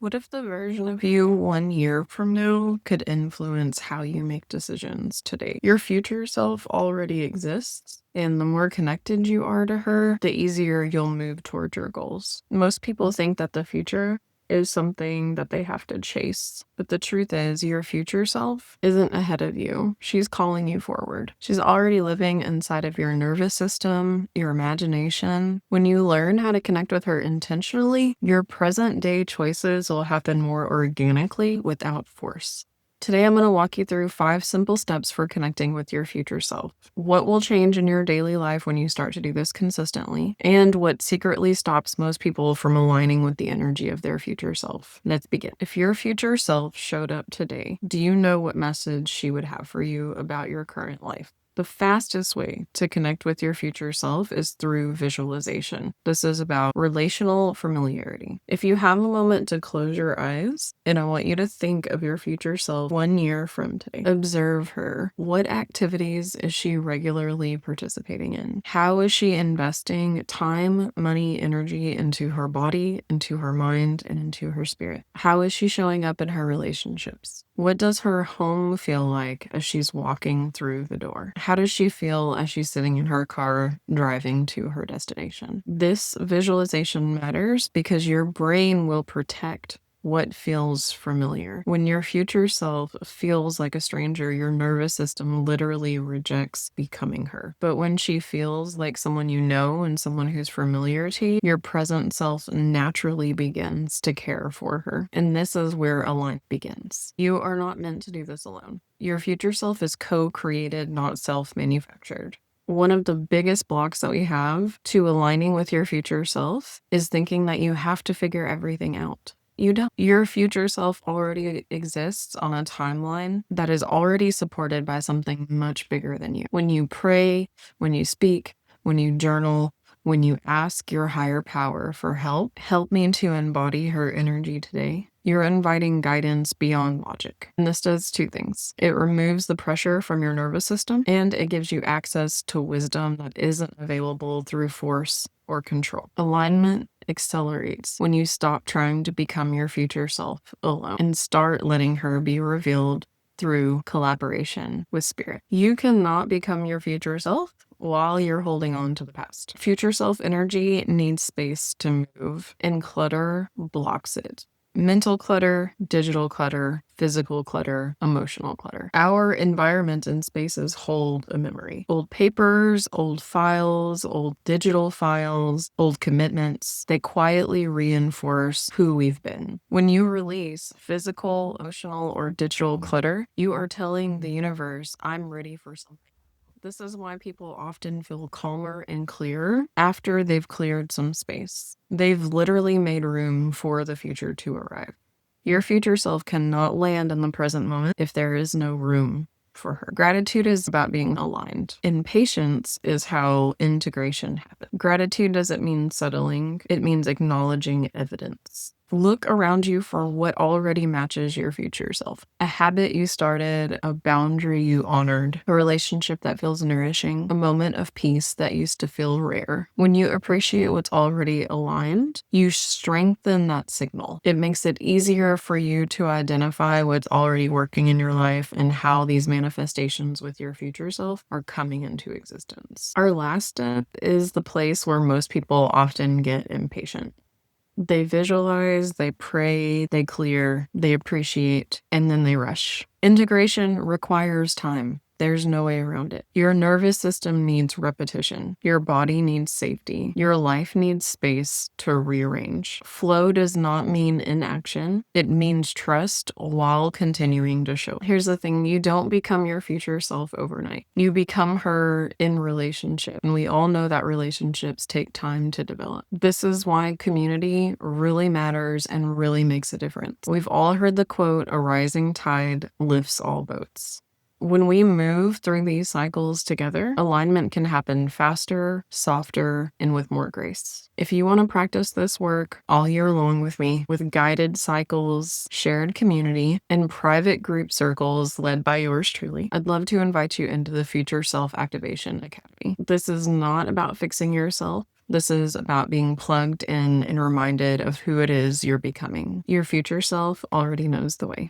What if the version of you 1 year from now could influence how you make decisions today? Your future self already exists, and the more connected you are to her, the easier you'll move toward your goals. Most people think that the future is something that they have to chase, but the truth is your future self isn't ahead of you. She's calling you forward. She's already living inside of your nervous system, your imagination. When you learn how to connect with her intentionally, your present day choices will happen more organically without force. Today, I'm going to walk you through 5 simple steps for connecting with your future self. What will change in your daily life when you start to do this consistently, and what secretly stops most people from aligning with the energy of their future self. Let's begin. If your future self showed up today, do you know what message she would have for you about your current life? The fastest way to connect with your future self is through visualization. This is about relational familiarity. If you have a moment to close your eyes, and I want you to think of your future self 1 year from today. Observe her. What activities is she regularly participating in? How is she investing time, money, energy into her body, into her mind, and into her spirit? How is she showing up in her relationships? What does her home feel like as she's walking through the door? How does she feel as she's sitting in her car driving to her destination? This visualization matters because your brain will protect what feels familiar. When your future self feels like a stranger, your nervous system literally rejects becoming her. But when she feels like someone you know and someone who's familiar to you, your present self naturally begins to care for her. And this is where alignment begins. You are not meant to do this alone. Your future self is co-created, not self-manufactured. One of the biggest blocks that we have to aligning with your future self is thinking that you have to figure everything out. You don't. Your future self already exists on a timeline that is already supported by something much bigger than you. When you pray, when you speak, when you journal, when you ask your higher power for help me to embody her energy today, you're inviting guidance beyond logic. And this does 2 things. It removes the pressure from your nervous system, and it gives you access to wisdom that isn't available through force or control. Alignment accelerates when you stop trying to become your future self alone and start letting her be revealed through collaboration with spirit. You cannot become your future self while you're holding on to the past. Future self energy needs space to move, and clutter blocks it. Mental clutter, digital clutter, physical clutter, emotional clutter. Our environment and spaces hold a memory. Old papers, old files, old digital files, old commitments, they quietly reinforce who we've been. When you release physical, emotional, or digital clutter, you are telling the universe, I'm ready for something. This is why people often feel calmer and clearer after they've cleared some space. They've literally made room for the future to arrive. Your future self cannot land in the present moment if there is no room for her. Gratitude is about being aligned. And patience is how integration happens. Gratitude doesn't mean settling, it means acknowledging evidence. Look around you for what already matches your future self. A habit you started, a boundary you honored, a relationship that feels nourishing, a moment of peace that used to feel rare. When you appreciate what's already aligned, you strengthen that signal. It makes it easier for you to identify what's already working in your life and how these manifestations with your future self are coming into existence. Our last step is the place where most people often get impatient. They visualize, they pray, they clear, they appreciate, and then they rush. Integration requires time. There's no way around it. Your nervous system needs repetition. Your body needs safety. Your life needs space to rearrange. Flow does not mean inaction. It means trust while continuing to show. Here's the thing, you don't become your future self overnight. You become her in relationship. And we all know that relationships take time to develop. This is why community really matters and really makes a difference. We've all heard the quote, a rising tide lifts all boats. When we move through these cycles together, alignment can happen faster, softer, and with more grace. If you want to practice this work all year long with me, with guided cycles, shared community, and private group circles led by yours truly, I'd love to invite you into the Future Self Activation Academy. This is not about fixing yourself. This is about being plugged in and reminded of who it is you're becoming. Your future self already knows the way.